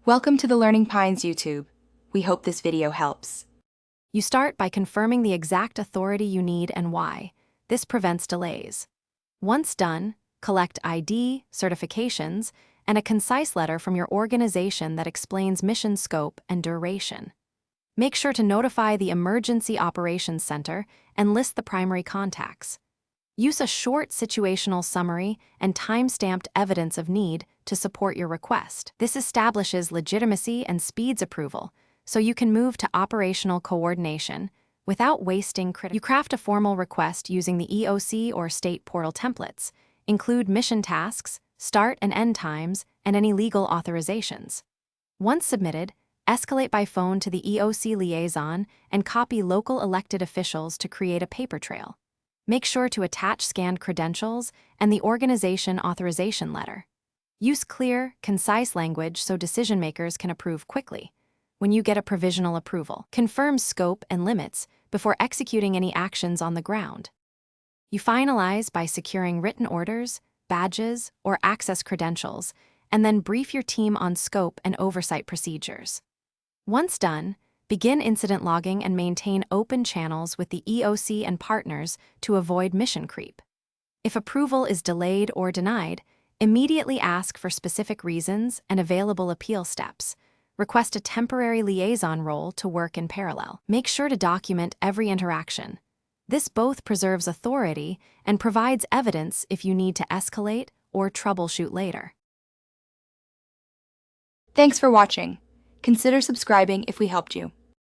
Welcome to the Learning Pines YouTube. We hope this video helps. You start by confirming the exact authority you need and why. This prevents delays. Once done, collect ID, certifications, and a concise letter from your organization that explains mission scope and duration. Make sure to notify the Emergency Operations Center and list the primary contacts. Use a short situational summary and time-stamped evidence of need to support your request. This establishes legitimacy and speeds approval, so you can move to operational coordination without wasting critical. You craft a formal request using the EOC or state portal templates. Include mission tasks, start and end times, and any legal authorizations. Once submitted, escalate by phone to the EOC liaison and copy local elected officials to create a paper trail. Make sure to attach scanned credentials and the organization authorization letter. Use clear, concise language so decision-makers can approve quickly. When you get a provisional approval, confirm scope and limits before executing any actions on the ground. You finalize by securing written orders, badges, or access credentials, and then brief your team on scope and oversight procedures. Once done, begin incident logging and maintain open channels with the EOC and partners to avoid mission creep. If approval is delayed or denied, immediately ask for specific reasons and available appeal steps. Request a temporary liaison role to work in parallel. Make sure to document every interaction. This both preserves authority and provides evidence if you need to escalate or troubleshoot later. Thanks for watching. Consider subscribing if we helped you.